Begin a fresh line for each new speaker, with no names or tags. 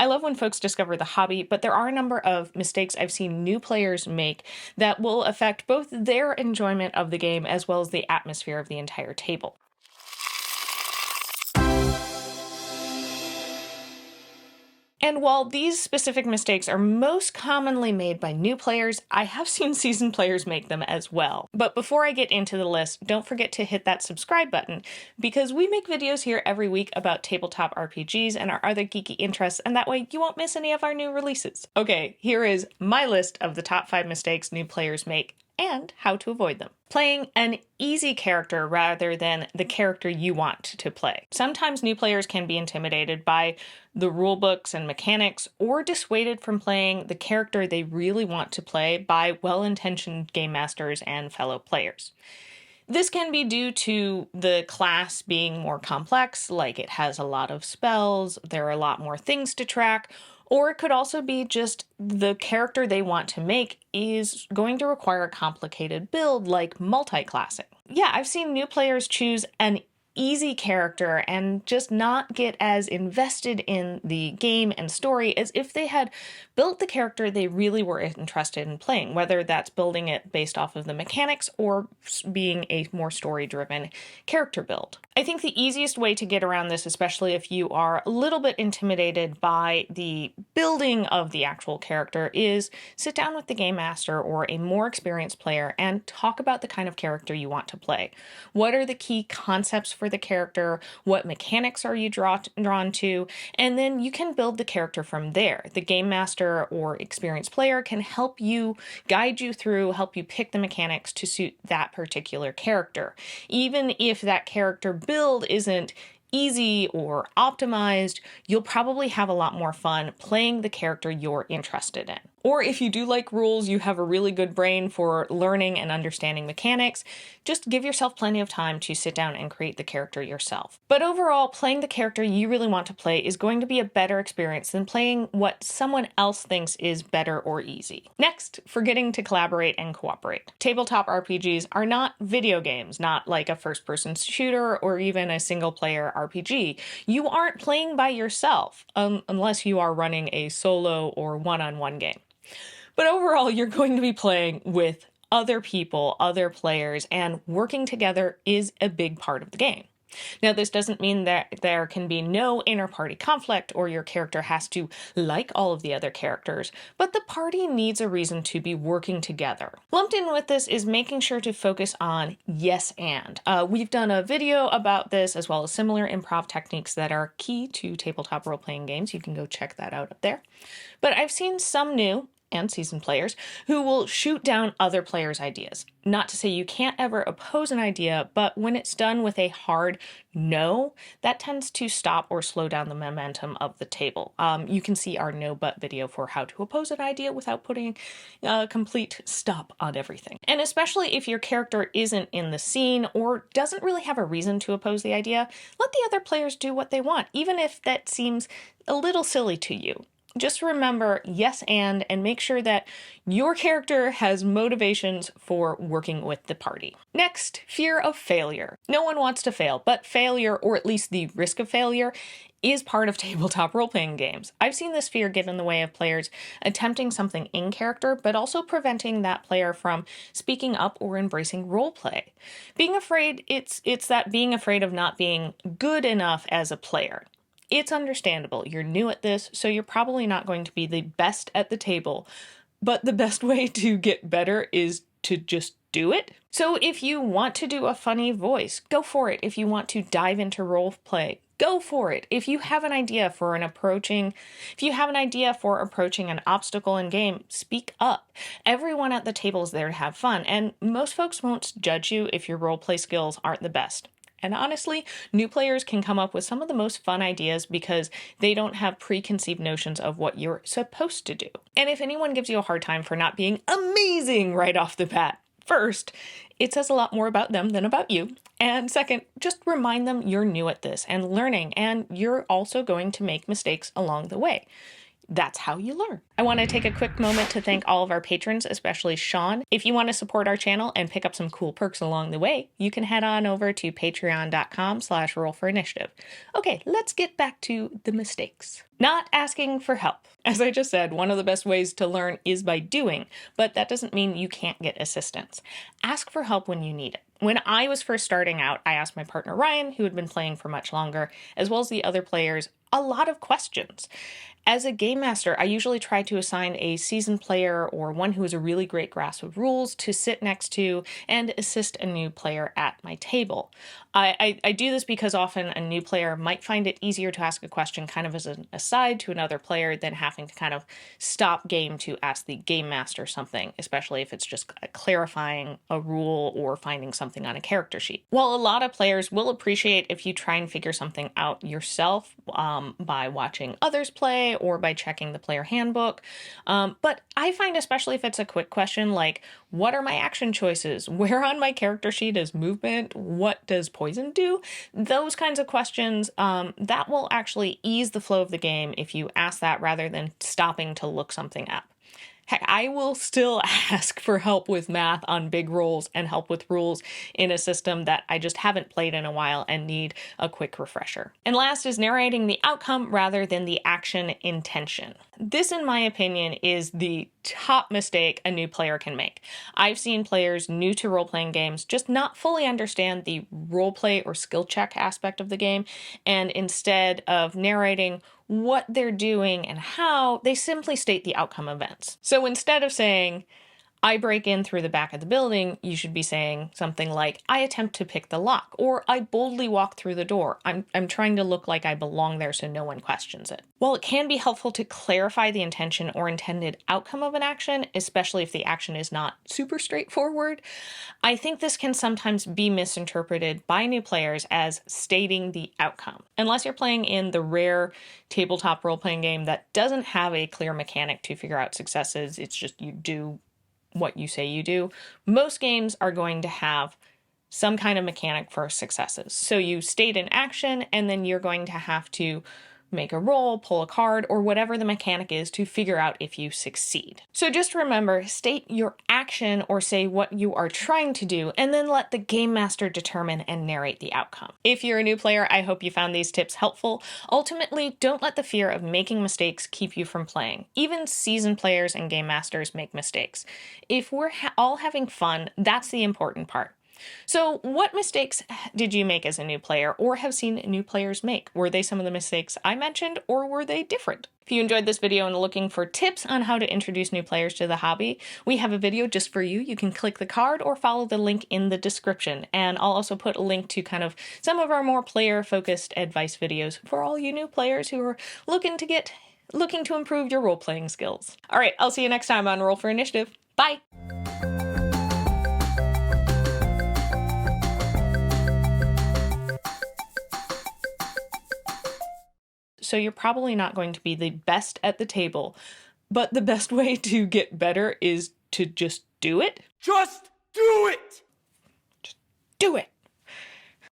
I love when folks discover the hobby, but there are a number of mistakes I've seen new players make that will affect both their enjoyment of the game as well as the atmosphere of the entire table. And while these specific mistakes are most commonly made by new players, I have seen seasoned players make them as well. But before I get into the list, don't forget to hit that subscribe button, because we make videos here every week about tabletop RPGs and our other geeky interests, and that way you won't miss any of our new releases. Okay, here is my list of the top 5 mistakes new players make and how to avoid them. Playing an easy character rather than the character you want to play. Sometimes new players can be intimidated by the rulebooks and mechanics, or dissuaded from playing the character they really want to play by well-intentioned game masters and fellow players. This can be due to the class being more complex, like it has a lot of spells, there are a lot more things to track, or it could also be just the character they want to make is going to require a complicated build like multi-classing. Yeah, I've seen new players choose an easy character and just not get as invested in the game and story as if they had built the character they really were interested in playing, whether that's building it based off of the mechanics or being a more story-driven character build. I think the easiest way to get around this, especially if you are a little bit intimidated by the building of the actual character, is sit down with the game master or a more experienced player and talk about the kind of character you want to play. What are the key concepts for the character? What mechanics are you drawn to? And then you can build the character from there. The game master or experienced player can help you, guide you through, help you pick the mechanics to suit that particular character. Even if that character build isn't easy or optimized, you'll probably have a lot more fun playing the character you're interested in. Or if you do like rules, you have a really good brain for learning and understanding mechanics, just give yourself plenty of time to sit down and create the character yourself. But overall, playing the character you really want to play is going to be a better experience than playing what someone else thinks is better or easy. Next, forgetting to collaborate and cooperate. Tabletop RPGs are not video games, not like a first-person shooter or even a single-player RPG. You aren't playing by yourself, unless you are running a solo or one-on-one game. But overall, you're going to be playing with other people, other players, and working together is a big part of the game. Now, this doesn't mean that there can be no inter-party conflict or your character has to like all of the other characters, but the party needs a reason to be working together. Lumped in with this is making sure to focus on yes and. We've done a video about this as well as similar improv techniques that are key to tabletop role-playing games. You can go check that out up there. But I've seen some new and seasoned players who will shoot down other players' ideas. Not to say you can't ever oppose an idea, but when it's done with a hard no, that tends to stop or slow down the momentum of the table. You can see our no but video for how to oppose an idea without putting a complete stop on everything. And especially if your character isn't in the scene or doesn't really have a reason to oppose the idea, let the other players do what they want, even if that seems a little silly to you. Just remember yes and make sure that your character has motivations for working with the party. Next, fear of failure. No one wants to fail, but failure, or at least the risk of failure, is part of tabletop role-playing games. I've seen this fear get in the way of players attempting something in character, but also preventing that player from speaking up or embracing roleplay. Being afraid, it's that being afraid of not being good enough as a player. It's understandable. You're new at this, so you're probably not going to be the best at the table, but the best way to get better is to just do it. So if you want to do a funny voice, go for it. If you want to dive into role play, go for it. If you have an idea for approaching an obstacle in game, speak up. Everyone at the table is there to have fun, and most folks won't judge you if your role play skills aren't the best. And honestly, new players can come up with some of the most fun ideas because they don't have preconceived notions of what you're supposed to do. And if anyone gives you a hard time for not being amazing right off the bat, first, it says a lot more about them than about you. And second, just remind them you're new at this and learning, and you're also going to make mistakes along the way. that's how you learn. I want to take a quick moment to thank all of our patrons, especially Sean. If you want to support our channel and pick up some cool perks along the way, you can head on over to patreon.com/rollforinitiative. Okay, let's get back to the mistakes. Not asking for help. As I just said, one of the best ways to learn is by doing, but that doesn't mean you can't get assistance. Ask for help when you need it. When I was first starting out, I asked my partner Ryan, who had been playing for much longer, as well as the other players, a lot of questions. As a game master, I usually try to assign a seasoned player or one who has a really great grasp of rules to sit next to and assist a new player at my table. I do this because often a new player might find it easier to ask a question kind of as an aside to another player than having to kind of stop game to ask the game master something, especially if it's just clarifying a rule or finding something on a character sheet. While a lot of players will appreciate if you try and figure something out yourself by watching others play or by checking the player handbook, but I find especially if it's a quick question like, what are my action choices? Where on my character sheet is movement? What does poison do? Those kinds of questions, that will actually ease the flow of the game if you ask that rather than stopping to look something up. Heck, I will still ask for help with math on big rolls and help with rules in a system that I just haven't played in a while and need a quick refresher. And last is narrating the outcome rather than the action intention. This, in my opinion, is the top mistake a new player can make. I've seen players new to role-playing games just not fully understand the roleplay or skill check aspect of the game, and instead of narrating what they're doing and how, they simply state the outcome events. So instead of saying, I break in through the back of the building, you should be saying something like, I attempt to pick the lock, or I boldly walk through the door. I'm trying to look like I belong there so no one questions it. While it can be helpful to clarify the intention or intended outcome of an action, especially if the action is not super straightforward, I think this can sometimes be misinterpreted by new players as stating the outcome. Unless you're playing in the rare tabletop role-playing game that doesn't have a clear mechanic to figure out successes, it's just you do what you say you do. Most games are going to have some kind of mechanic for successes. So you state an action and then you're going to have to make a roll, pull a card, or whatever the mechanic is to figure out if you succeed. So just remember, state your action or say what you are trying to do, and then let the game master determine and narrate the outcome. If you're a new player, I hope you found these tips helpful. Ultimately, don't let the fear of making mistakes keep you from playing. Even seasoned players and game masters make mistakes. If we're all having fun, that's the important part. So what mistakes did you make as a new player or have seen new players make? Were they some of the mistakes I mentioned or were they different? If you enjoyed this video and are looking for tips on how to introduce new players to the hobby, we have a video just for you. You can click the card or follow the link in the description. And I'll also put a link to kind of some of our more player-focused advice videos for all you new players who are looking to improve your role-playing skills. All right, I'll see you next time on Roll for Initiative. Bye! So you're probably not going to be the best at the table, but the best way to get better is to just do it.
Just do it!
Just do it!